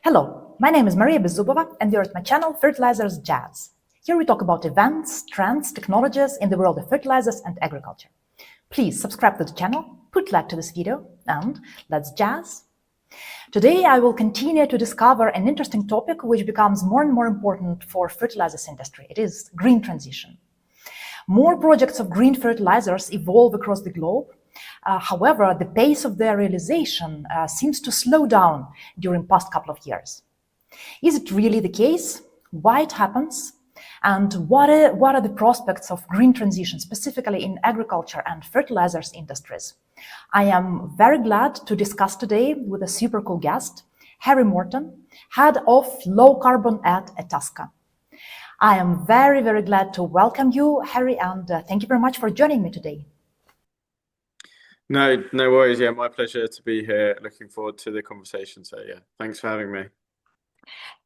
Hello, my name is Maria Bezubova and you're at my channel Fertilizers Jazz. Here we talk about events, trends, technologies in the world of fertilizers and agriculture. Please subscribe to the channel, put like to this video, and let's jazz! Today I will continue to discover an interesting topic which becomes more and more important for fertilizers industry. It is green transition. More projects of green fertilizers evolve across the globe. However, the pace of their realization seems to slow down during past couple of years. Is it really the case? Why it happens? And what are the prospects of green transition, specifically in agriculture and fertilizers industries? I am very glad to discuss today with a super cool guest, Harry Morton, head of low carbon at ETASCA. I am very, very glad to welcome you, Harry, and thank you very much for joining me today. No worries. Yeah, my pleasure to be here. Looking forward to the conversation. So yeah, thanks for having me.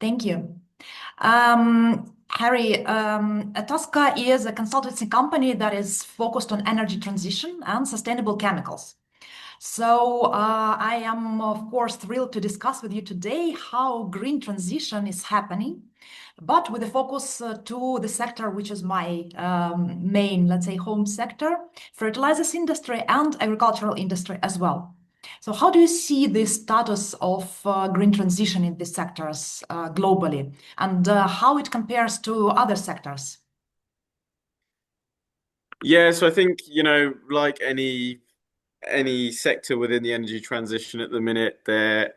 Thank you. Harry, ETASCA is a consultancy company that is focused on energy transition and sustainable chemicals. So I am, of course, thrilled to discuss with you today how green transition is happening, but with a focus to the sector which is my main, let's say, home sector, fertilizers industry and agricultural industry as well. So how do you see the status of green transition in these sectors globally, and how it compares to other sectors? Yeah, so I think, like any sector within the energy transition at the minute, there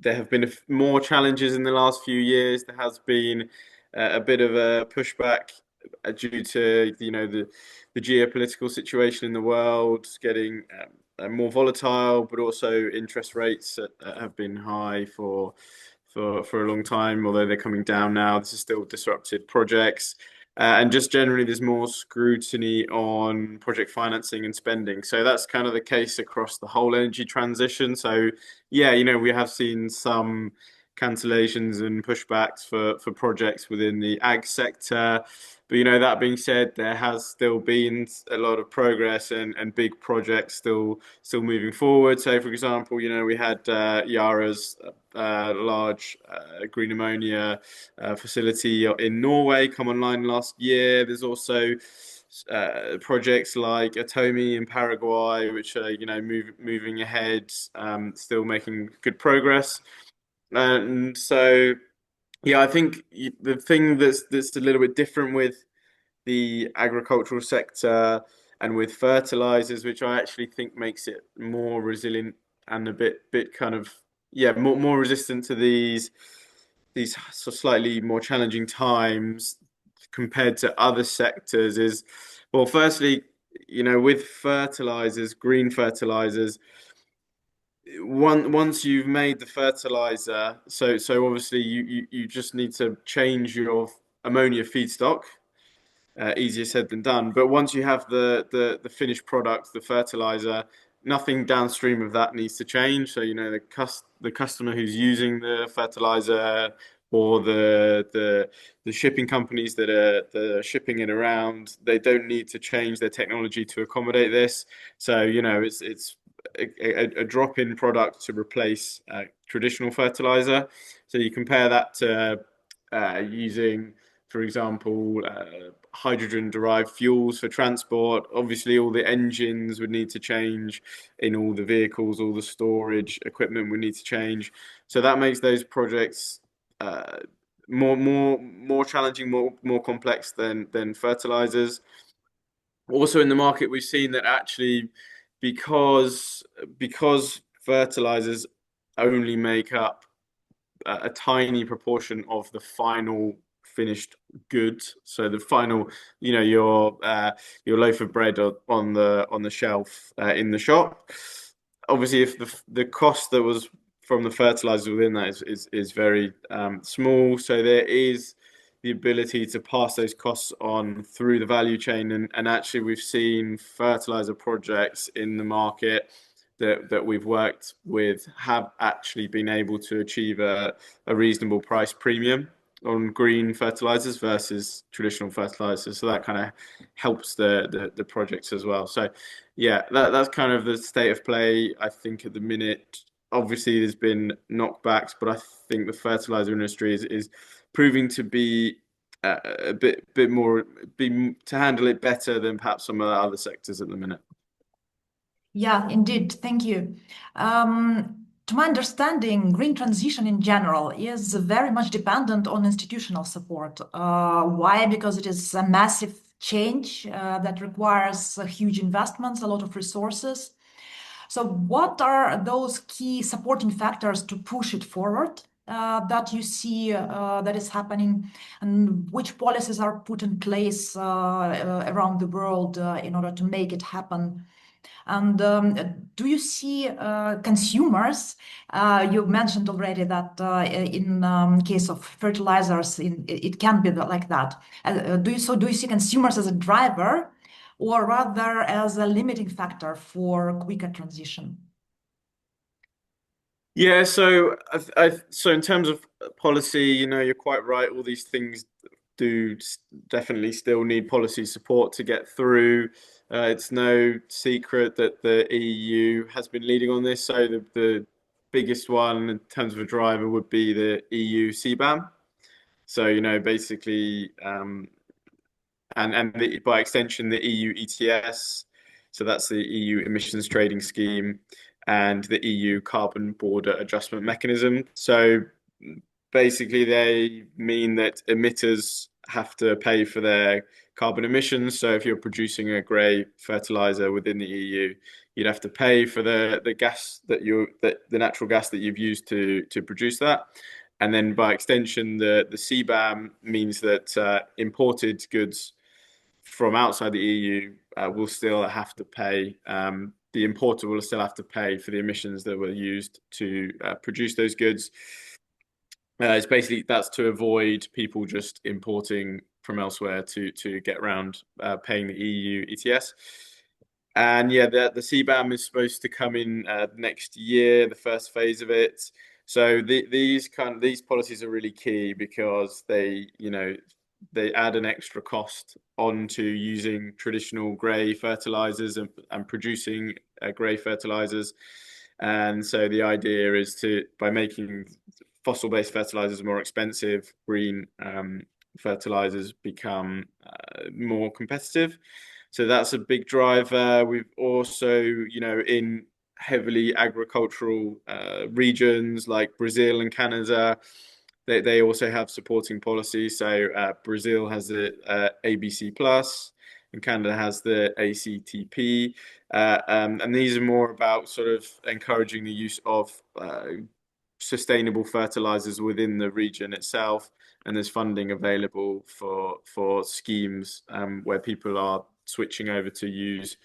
have been more challenges in the last few years. There has been a bit of a pushback due to the geopolitical situation in the world getting more volatile, but also interest rates have been high for a long time, although they're coming down now. This has still disrupted projects. And just generally, there's more scrutiny on project financing and spending. So that's kind of the case across the whole energy transition. So yeah, we have seen some cancellations and pushbacks for projects within the ag sector. But that being said, there has still been a lot of progress and big projects still moving forward. So for example, we had Yara's large green ammonia facility in Norway come online last year. There's also projects like Atomi in Paraguay, which are moving ahead, still making good progress. And so yeah, I think the thing that's a little bit different with the agricultural sector and with fertilizers, which I actually think makes it more resilient and a bit kind of more resistant to these sort of slightly more challenging times compared to other sectors is, well, firstly, with fertilizers, green fertilizers, once you've made the fertilizer, so obviously you just need to change your ammonia feedstock. Easier said than done. But once you have the finished product, the fertilizer, nothing downstream of that needs to change. So the customer who's using the fertilizer or the shipping companies that are shipping it around, they don't need to change their technology to accommodate this. So it's a drop-in product to replace traditional fertilizer. So you compare that to using, for example, hydrogen-derived fuels for transport. Obviously, all the engines would need to change in all the vehicles, all the storage equipment would need to change. So that makes those projects more challenging, more complex than fertilizers. Also in the market, we've seen that actually because fertilizers only make up a tiny proportion of the final finished goods, so the final, your loaf of bread on the shelf in the shop. Obviously, if the cost that was from the fertilizer within that is very small, so there is the ability to pass those costs on through the value chain, and actually we've seen fertilizer projects in the market that we've worked with have actually been able to achieve a reasonable price premium. on green fertilizers versus traditional fertilizers. So that kind of helps the projects as well. So yeah, that's kind of the state of play, I think, at the minute. Obviously, there's been knockbacks, but I think the fertilizer industry is proving to be a bit more be to handle it better than perhaps some of the other sectors at the minute. Yeah, indeed. Thank you. To my understanding, green transition in general is very much dependent on institutional support. Why? Because it is a massive change that requires huge investments, a lot of resources. So, what are those key supporting factors to push it forward that you see that is happening, and which policies are put in place around the world in order to make it happen? And do you see consumers? You mentioned already that in case of fertilizers, it can be like that. Do you see consumers as a driver, or rather as a limiting factor for quicker transition? Yeah, so so in terms of policy, you're quite right. All these things definitely still need policy support to get through. It's no secret that the EU has been leading on this. So the biggest one in terms of a driver would be the EU CBAM. So, basically, by extension, the EU ETS. So that's the EU Emissions Trading Scheme and the EU Carbon Border Adjustment Mechanism. So basically, they mean that emitters have to pay for their carbon emissions. So if you're producing a grey fertilizer within the EU, you'd have to pay for the gas the natural gas that you've used to produce that. And then by extension, the CBAM means that imported goods from outside the EU will still have to pay. The importer will still have to pay for the emissions that were used to produce those goods. It's basically that's to avoid people just importing from elsewhere to get around paying the EU ETS. And yeah, the CBAM is supposed to come in next year, the first phase of it. So these policies are really key because they add an extra cost onto using traditional grey fertilizers and producing grey fertilizers. And so the idea is by making fossil-based fertilizers more expensive, green fertilizers become more competitive. So that's a big driver. We've also, in heavily agricultural regions like Brazil and Canada, they also have supporting policies. So Brazil has the ABC Plus, and Canada has the ACTP, and these are more about sort of encouraging the use of sustainable fertilizers within the region itself. And there's funding available for schemes where people are switching over to use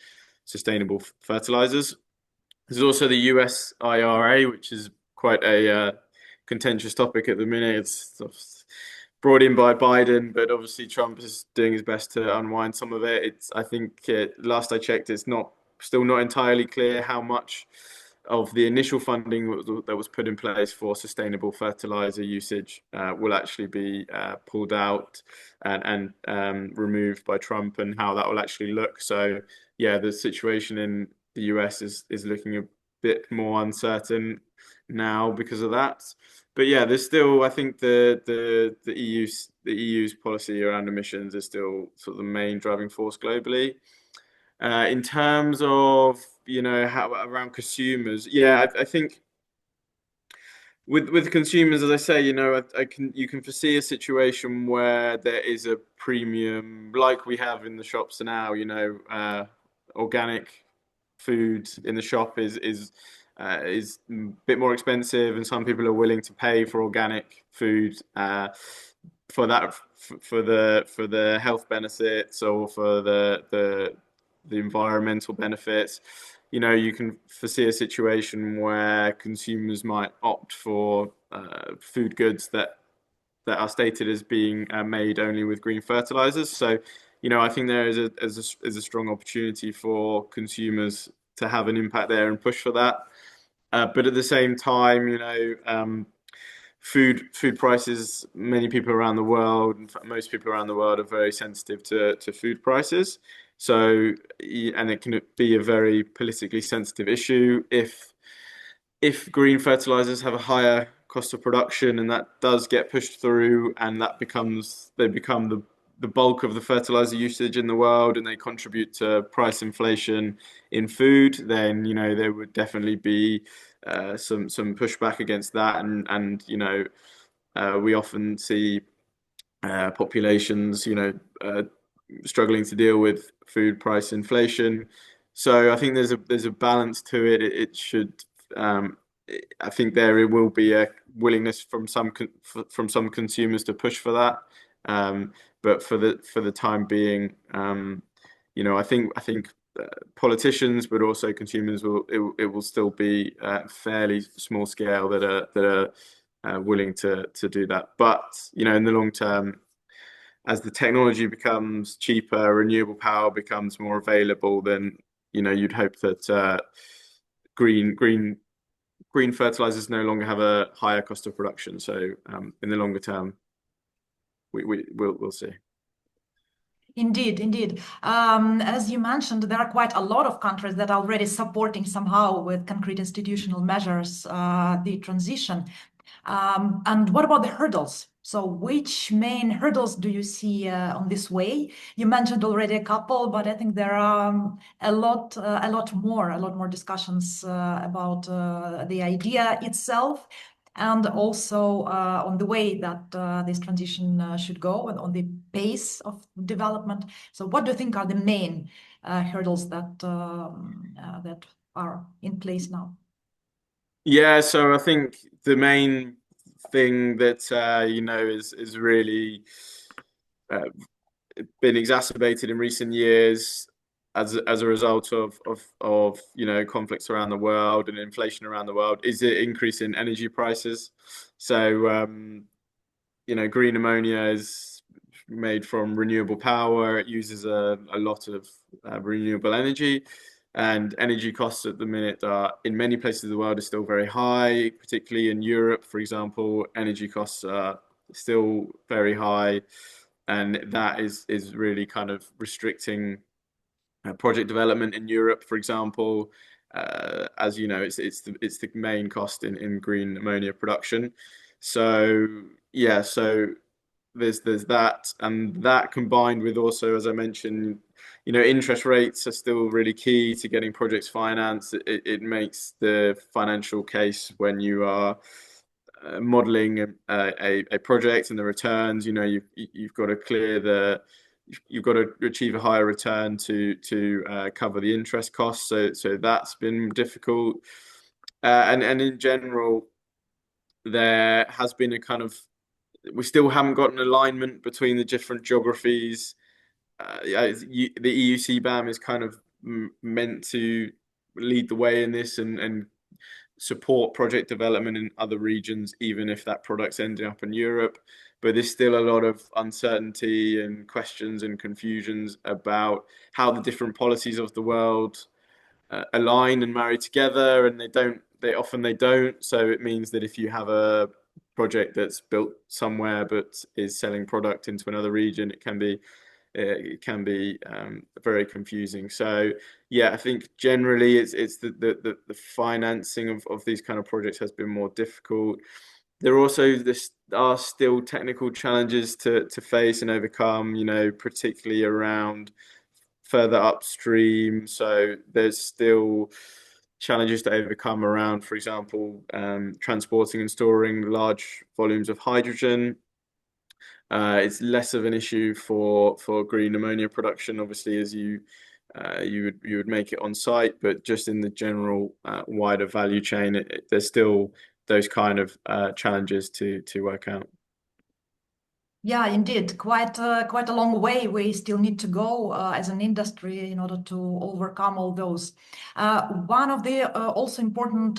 sustainable fertilizers. There's also the US IRA, which is quite a contentious topic at the minute. It's brought in by Biden, but obviously Trump is doing his best to unwind some of it. I think last I checked, it's still not entirely clear how much of the initial funding that was put in place for sustainable fertilizer usage will actually be pulled out and removed by Trump, and how that will actually look. So yeah, the situation in the US is looking a bit more uncertain now because of that. But yeah, there's still, I think the EU's policy around emissions is still sort of the main driving force globally. In terms of, how around consumers, yeah, I think with consumers, as I say, you can foresee a situation where there is a premium like we have in the shops now. Organic food in the shop is a bit more expensive, and some people are willing to pay for organic food for that for the health benefits or for the environmental benefits. You can foresee a situation where consumers might opt for food goods that are stated as being made only with green fertilizers. So, I think there is a strong opportunity for consumers to have an impact there and push for that. But at the same time, food prices, many people around the world, in fact, most people around the world are very sensitive to food prices. So, and it can be a very politically sensitive issue if green fertilizers have a higher cost of production and that does get pushed through and they become the bulk of the fertilizer usage in the world and they contribute to price inflation in food, then there would definitely be some pushback against that, and we often see populations struggling to deal with food price inflation. So I think there's a balance to it. It should I think there will be a willingness from some consumers to push for that. But for the time being, I think politicians, but also consumers it will still be fairly small scale that are willing to do that. But in the long term, as the technology becomes cheaper, renewable power becomes more available, then you'd hope that green fertilizers no longer have a higher cost of production. So in the longer term, we'll see. Indeed, indeed. As you mentioned, there are quite a lot of countries that are already supporting somehow with concrete institutional measures the transition. And what about the hurdles? So which main hurdles do you see on this way? You mentioned already a couple, but I think there are a lot more discussions about the idea itself, and also on the way that this transition should go and on the pace of development. So what do you think are the main hurdles that are in place now? Yeah, so I think the main thing that is really uh, been exacerbated in recent years as a result of conflicts around the world and inflation around the world is the increase in energy prices. So green ammonia is made from renewable power. It uses a lot of renewable energy. And energy costs at the minute are, in many places of the world, are still very high, particularly in Europe, for example. Energy costs are still very high, and that is really kind of restricting project development in Europe, for example. As you know, it's the main cost in green ammonia production. So yeah, so there's that, and that combined with also, as I mentioned, interest rates are still really key to getting projects financed. It makes the financial case when you are modeling a project and the returns. You've got to you've got to achieve a higher return to cover the interest costs. So that's been difficult, and in general, there has been a kind of we still haven't got an alignment between the different geographies. The EU CBAM is kind of meant to lead the way in this and support project development in other regions, even if that product's ending up in Europe. But there's still a lot of uncertainty and questions and confusions about how the different policies of the world align and marry together, and they often don't. So it means that if you have a project that's built somewhere but is selling product into another region, it can be very confusing. So yeah, I think generally it's the financing of these kind of projects has been more difficult. There are still technical challenges to face and overcome, particularly around further upstream. So there's still challenges to overcome around, for example, transporting and storing large volumes of hydrogen. It's less of an issue for green ammonia production, obviously, as you would make it on site, but just in the general wider value chain, there's still those kind of challenges to work out. Yeah, indeed, quite a long way we still need to go as an industry in order to overcome all those. One of the also important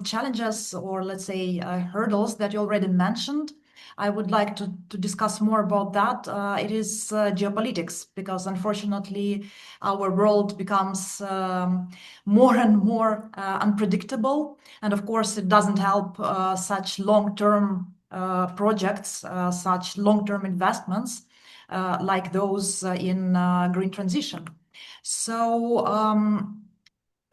challenges, or let's say hurdles that you already mentioned, I would like to discuss more about that. It is geopolitics, because unfortunately our world becomes more and more unpredictable, and of course it doesn't help such long-term projects, such long-term investments like those in green transition. So,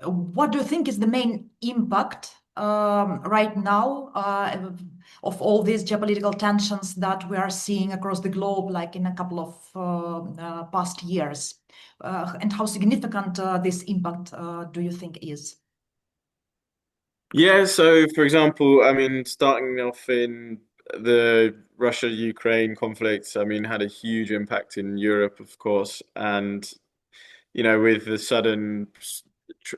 what do you think is the main impact right now of all these geopolitical tensions that we are seeing across the globe, like in a couple of past years? And how significant this impact do you think is? Yeah, so for example, I mean, starting off in the Russia-Ukraine conflict, I mean, had a huge impact in Europe, of course, and with the sudden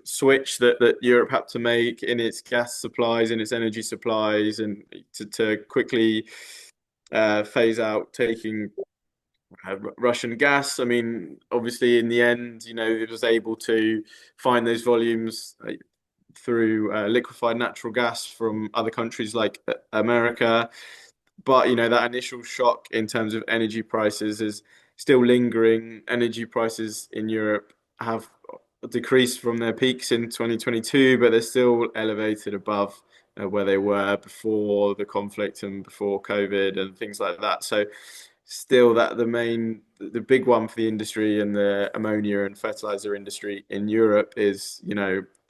switch that Europe had to make in its gas supplies, in its energy supplies, and to quickly phase out taking Russian gas. I mean, obviously, in the end, it was able to find those volumes through liquefied natural gas from other countries like America. But that initial shock in terms of energy prices is still lingering. Energy prices in Europe have decreased from their peaks in 2022, but they're still elevated above where they were before the conflict and before COVID and things like that. So still the big one for the industry and the ammonia and fertilizer industry in Europe is,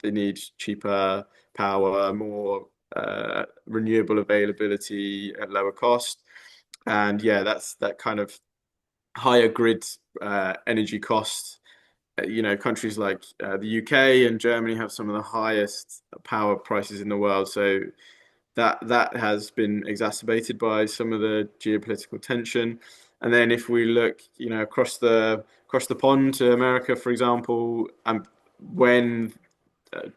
they need cheaper power, more renewable availability at lower cost. And yeah, that's that kind of higher grid energy costs. Countries like the UK and Germany have some of the highest power prices in the world. So that has been exacerbated by some of the geopolitical tension. And then if we look, across the pond to America, for example, when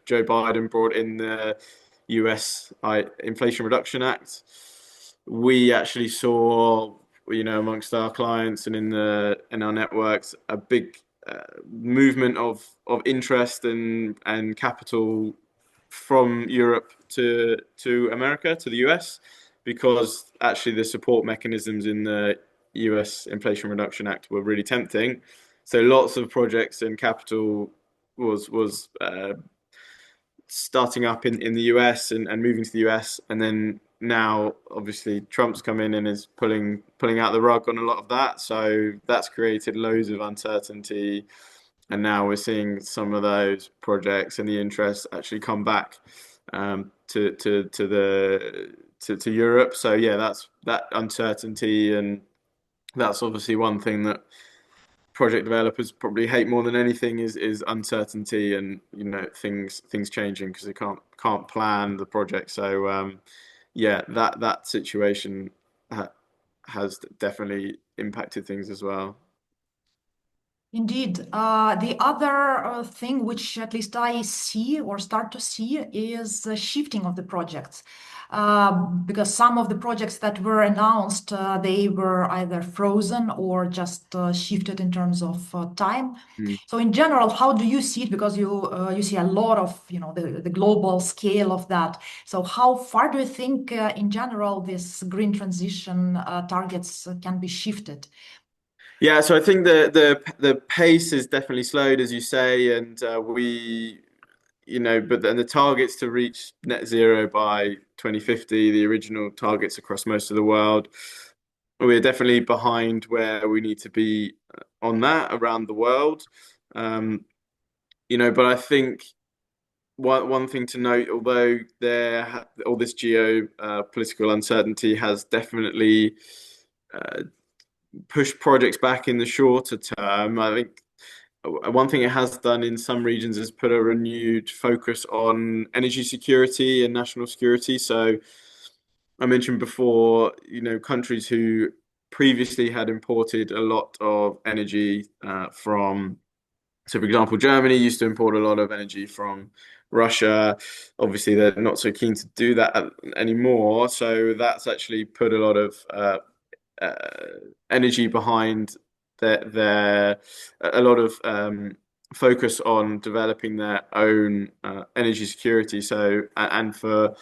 Joe Biden brought in the US Inflation Reduction Act, we actually saw, amongst our clients and in our networks, a big movement of interest and capital from Europe to America, to the US, because actually the support mechanisms in the US Inflation Reduction Act were really tempting. So lots of projects and capital was starting up in the US and moving to the US, and then now obviously Trump's come in and is pulling out the rug on a lot of that. So that's created loads of uncertainty, and now we're seeing some of those projects and the interest actually come back to Europe. So yeah, that's that uncertainty, and that's obviously one thing that project developers probably hate more than anything is uncertainty and things changing because they can't plan the project. So yeah, that situation has definitely impacted things as well. Indeed. The other thing which at least I see or start to see is the shifting of the projects. Because some of the projects that were announced, they were either frozen or just shifted in terms of time. Mm. So in general, how do you see it? Because you see a lot of the global scale of that. So how far do you think in general this green transition targets can be shifted? Yeah, so I think the pace is definitely slowed, as you say, and but then the targets to reach net zero by 2050, the original targets across most of the world, we're definitely behind where we need to be on that around the world. But I think one thing to note, although all this geopolitical uncertainty has definitely push projects back in the shorter term. I think one thing it has done in some regions is put a renewed focus on energy security and national security. So I mentioned before, countries who previously had imported a lot of energy from, so for example, Germany used to import a lot of energy from Russia. Obviously, they're not so keen to do that anymore. So that's actually put a lot of uh, energy behind their a lot of focus on developing their own energy security. So and for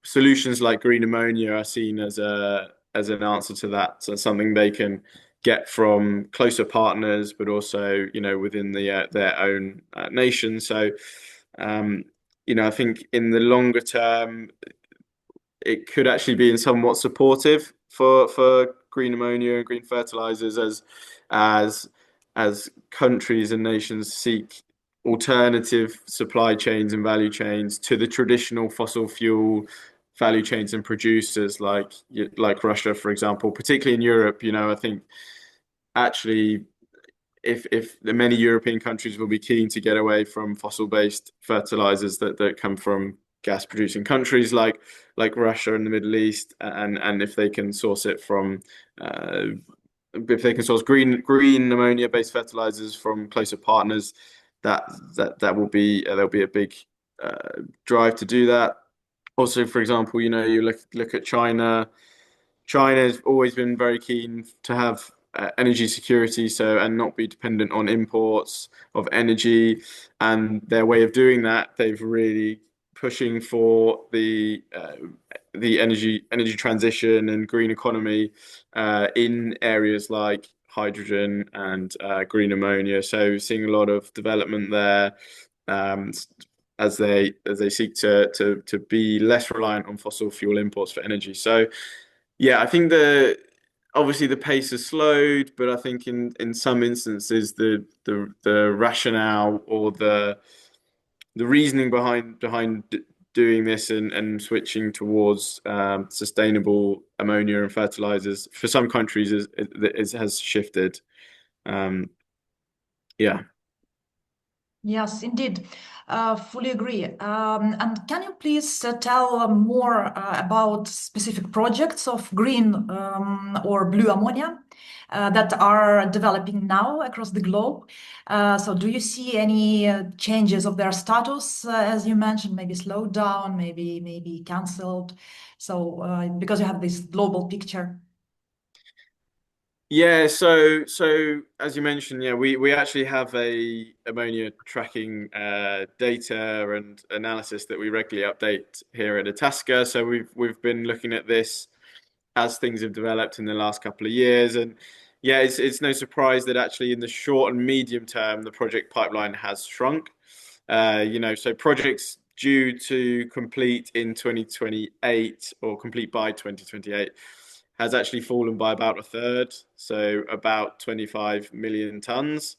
solutions like green ammonia are seen as an answer to that. So something they can get from closer partners, but also within their own nation. So I think in the longer term, it could actually be in somewhat supportive for green ammonia and green fertilizers as as countries and nations seek alternative supply chains and value chains to the traditional fossil fuel value chains and producers like Russia, for example, particularly in Europe. I think actually if the many European countries will be keen to get away from fossil-based fertilizers that come from gas-producing countries like Russia and the Middle East, and if they can source it from if they can source green ammonia-based fertilizers from closer partners, that will be there'll be a big drive to do that. Also, for example, you look at China. China's always been very keen to have energy security, and not be dependent on imports of energy. And their way of doing that, they've really pushing for the energy transition and green economy in areas like hydrogen and green ammonia. So seeing a lot of development there. Um, as they seek to be less reliant on fossil fuel imports for energy. So yeah, I think obviously the pace has slowed, but I think in some instances the rationale or the reasoning behind doing this and switching towards sustainable ammonia and fertilizers for some countries has shifted. Um, yeah. Yes, indeed. Fully agree. And can you please tell more about specific projects of green or blue ammonia that are developing now across the globe? So, do you see any changes of their status, as you mentioned, maybe slowed down, maybe cancelled? So, because you have this global picture. Yeah, so as you mentioned, yeah, we actually have a ammonia tracking data and analysis that we regularly update here at ETASCA. So we've been looking at this as things have developed in the last couple of years, and yeah, it's no surprise that actually in the short and medium term, the project pipeline has shrunk. So projects due to complete in 2028 or complete by 2028 has actually fallen by about a third, so about 25 million tons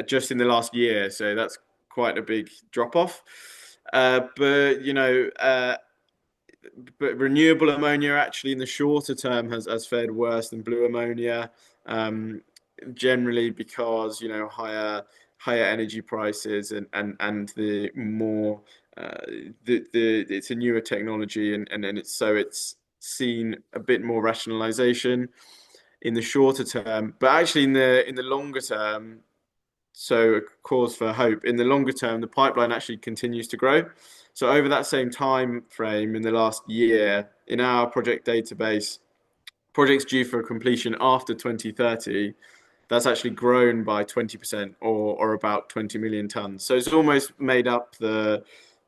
just in the last year. So that's quite a big drop off. But renewable ammonia actually in the shorter term has fared worse than blue ammonia, um, generally because higher energy prices and the more it's a newer technology and it's seen a bit more rationalization in the shorter term, but actually in the longer term, so a cause for hope. In the longer term, the pipeline actually continues to grow. So over that same time frame in the last year, in our project database, projects due for completion after 2030, that's actually grown by 20% or about 20 million tons. So it's almost made up the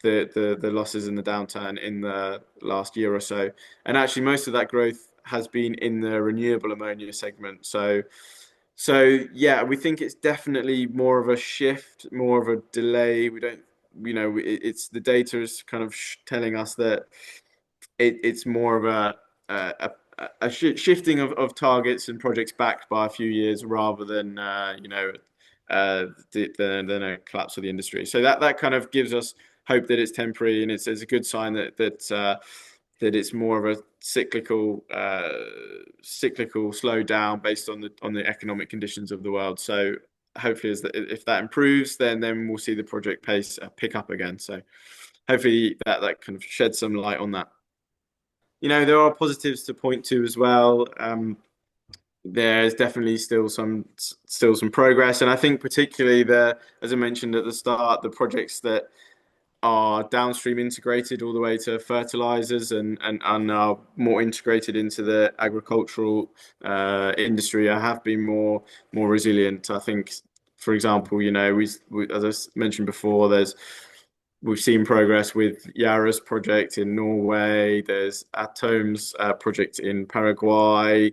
losses and the downturn in the last year or so. And actually most of that growth has been in the renewable ammonia segment. So yeah, we think it's definitely more of a shift, more of a delay. We don't, it's the data is kind of telling us that it's more of a shifting of targets and projects backed by a few years rather than than a collapse of the industry. So that kind of gives us hope that it's temporary, and it's a good sign that it's more of a cyclical slowdown based on the economic conditions of the world. So hopefully, if that improves, then we'll see the project pace pick up again. So hopefully that kind of sheds some light on that. There are positives to point to as well. There's definitely still some progress, and I think particularly as I mentioned at the start, the projects that are downstream integrated all the way to fertilizers and are more integrated into the agricultural industry have been more resilient. I think, for example, as I mentioned before, we've seen progress with Yara's project in Norway. There's Atom's project in Paraguay.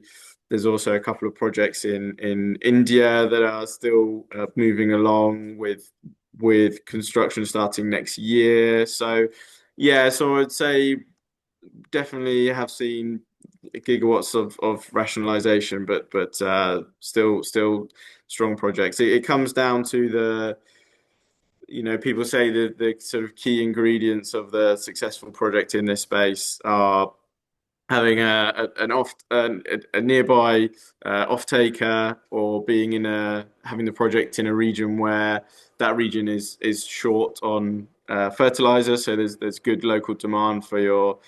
There's also a couple of projects in India that are still moving along with construction starting next year. So yeah, so I'd say definitely have seen gigawatts of rationalization, but still strong projects. It comes down to people say the sort of key ingredients of the successful project in this space are having a nearby off taker, or being in a having the project in a region where that region is short on fertilizer, so there's good local demand for your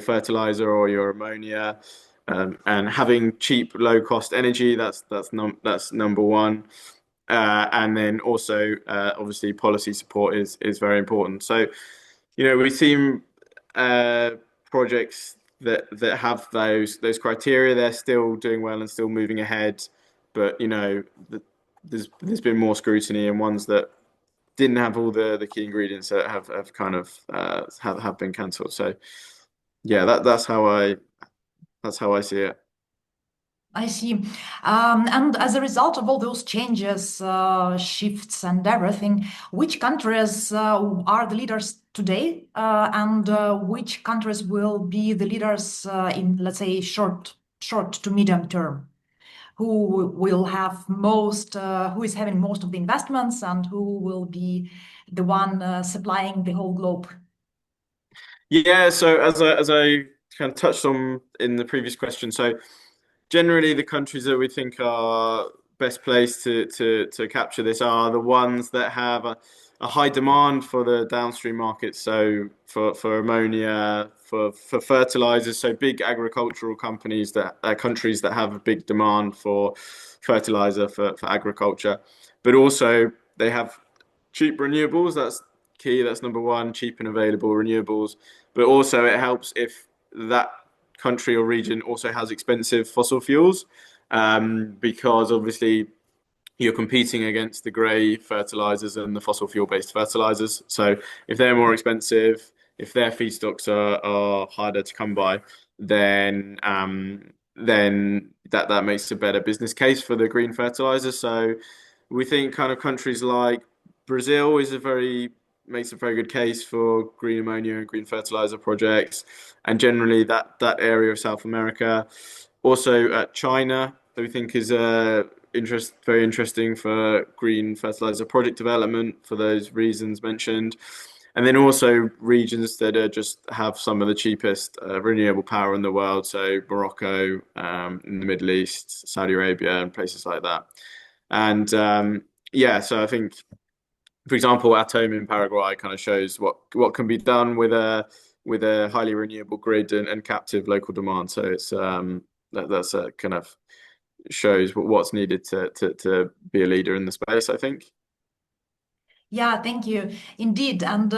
fertilizer or your ammonia, and having cheap low cost energy. That's number one. And then also, obviously, policy support is very important. So, we've seen uh, projects that have those criteria. They're still doing well and still moving ahead, but there's been more scrutiny, and ones that didn't have all the key ingredients that have kind of have been cancelled. So, yeah, that's how I see it. I see. And as a result of all those changes, shifts, and everything, which countries are the leaders today, and which countries will be the leaders in, let's say, short to medium term? Who will have most, who is having most of the investments, and who will be the one supplying the whole globe? Yeah, so as I kind of touched on in the previous question, so generally the countries that we think are best placed to capture this are the ones that have a high demand for the downstream markets. So for ammonia, for fertilizers, so big agricultural companies that countries that have a big demand for fertilizer for agriculture, but also they have cheap renewables. That's key. That's number one, cheap and available renewables. But also it helps if that country or region also has expensive fossil fuels, because obviously you're competing against the grey fertilizers and the fossil fuel based fertilizers. So if they're more expensive, if their feedstocks are harder to come by, then that makes a better business case for the green fertilizer. So we think kind of countries like Brazil makes a very good case for green ammonia and green fertilizer projects, and generally that area of South America. Also, China, that we think is very interesting for green fertilizer project development for those reasons mentioned. And then also regions that just have some of the cheapest renewable power in the world, so Morocco, in the Middle East, Saudi Arabia, and places like that. And yeah, so I think, for example, Atom in Paraguay kind of shows what can be done with a highly renewable grid and captive local demand. So that's a kind of shows what's needed to be a leader in the space, I think. Yeah, thank you. Indeed. And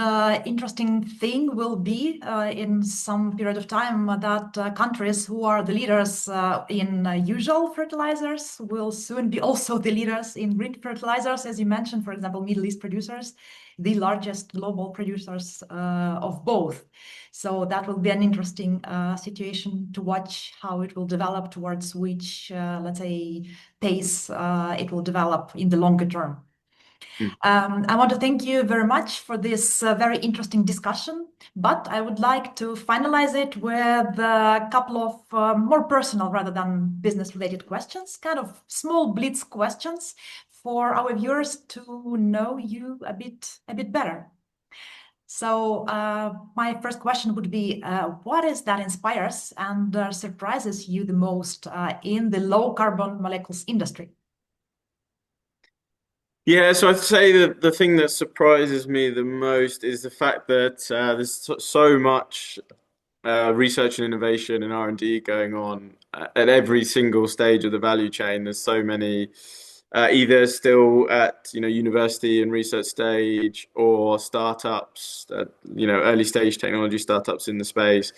interesting thing will be in some period of time that countries who are the leaders in usual fertilizers will soon be also the leaders in green fertilizers. As you mentioned, for example, Middle East producers, the largest global producers of both. So that will be an interesting situation to watch how it will develop, towards which, let's say, pace it will develop in the longer term. Mm. I want to thank you very much for this very interesting discussion, but I would like to finalize it with a couple of more personal rather than business related questions, kind of small blitz questions for our viewers to know you a bit better. So my first question would be, what is that inspires and surprises you the most in the low carbon molecules industry? Yeah, so I'd say that the thing that surprises me the most is the fact that there's so much research and innovation and R&D going on at every single stage of the value chain. There's so many either still at university and research stage, or startups, early stage technology startups in the space.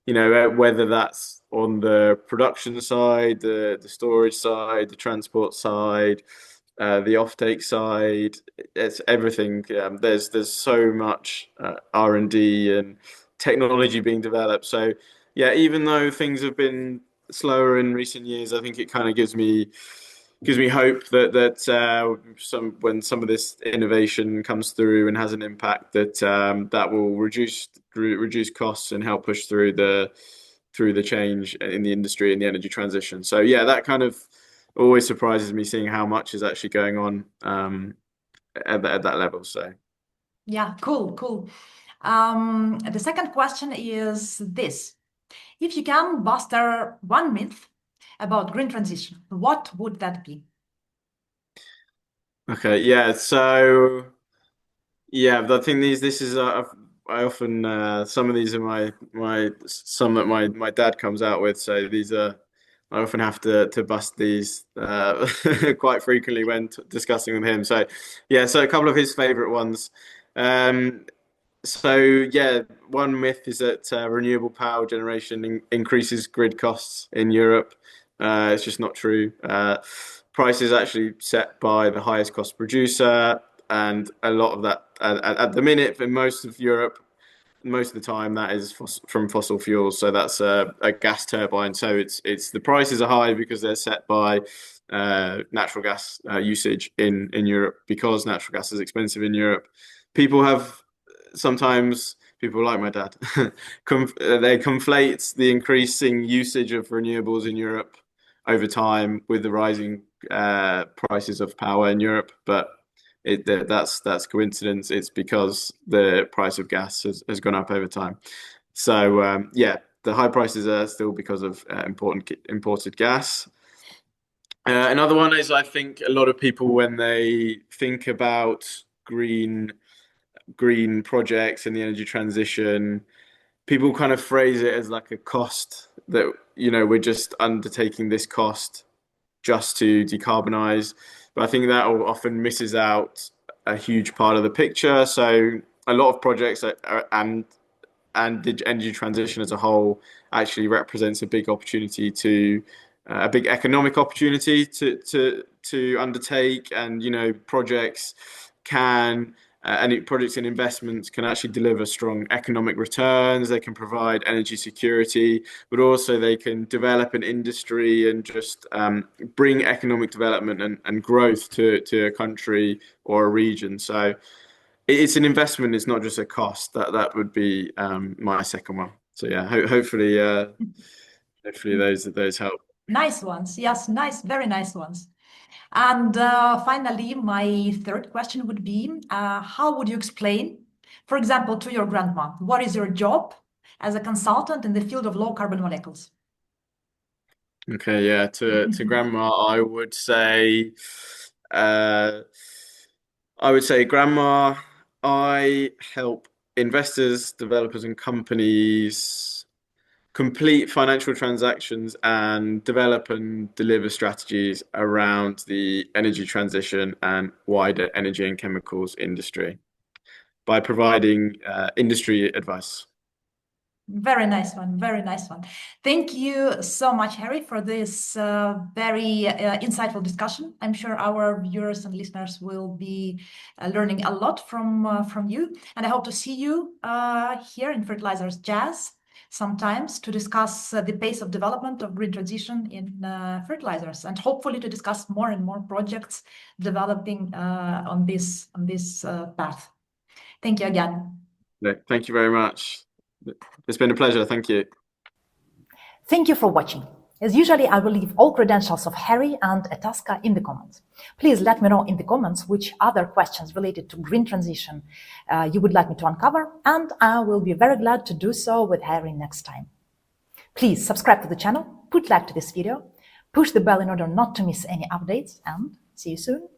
Whether that's on the production side, the storage side, the transport side, the offtake side, it's everything. There's so much R&D and technology being developed. So yeah, even though things have been slower in recent years, I think it kind of gives me gives me hope that when some of this innovation comes through and has an impact, that will reduce costs and help push through the change in the industry and the energy transition. So yeah, that kind of always surprises me, seeing how much is actually going on at that level. So Yeah, cool. The second question is this: if you can buster one myth about green transition, what would that be? okay, yeah. So yeah, but I think this is I often some of these are some that my dad comes out with. So these are I often have to bust these quite frequently when discussing with him. So yeah, so a couple of his favorite ones. Um, So yeah, one myth is that renewable power generation increases grid costs in Europe. It's just not true. Price is actually set by the highest cost producer, and a lot of that at the minute in most of Europe, most of the time that is from fossil fuels. So that's a gas turbine. So it's the prices are high because they're set by natural gas usage in Europe, because natural gas is expensive in Europe. People have sometimes people like my dad they conflate the increasing usage of renewables in Europe over time with the rising prices of power in Europe, but that's coincidence. It's because the price of gas has gone up over time. So yeah, the high prices are still because of imported gas. Another one is, I think a lot of people, when they think about green projects and the energy transition, people kind of phrase it as like a cost, that we're just undertaking this cost just to decarbonize. But I think that often misses out a huge part of the picture. So a lot of projects and the energy transition as a whole actually represents a big opportunity a big economic opportunity to undertake. And projects can and projects and investments can actually deliver strong economic returns. They can provide energy security, but also they can develop an industry and just bring economic development and growth to a country or a region. So it's an investment. It's not just a cost. That would be my second one. So yeah, hopefully those help. Nice ones. Yes, nice, very nice ones. And finally, my third question would be, how would you explain, for example, to your grandma, what is your job as a consultant in the field of low carbon molecules? Okay, yeah. To grandma, uh, I would say, grandma, I help investors, developers, and companies complete financial transactions and develop and deliver strategies around the energy transition and wider energy and chemicals industry by providing industry advice. Very nice one. Very nice one. Thank you so much, Harry, for this very insightful discussion. I'm sure our viewers and listeners will be learning a lot from you. And I hope to see you here in Fertilizers Jazz sometimes to discuss the pace of development of green transition in fertilizers, and hopefully to discuss more and more projects developing on this path. Thank you again. Thank you very much. It's been a pleasure. Thank you. Thank you for watching. As usually, I will leave all credentials of Harry and ETASCA in the comments. Please let me know in the comments which other questions related to green transition you would like me to uncover, and I will be very glad to do so with Harry next time. Please subscribe to the channel, put like to this video, push the bell in order not to miss any updates, and see you soon.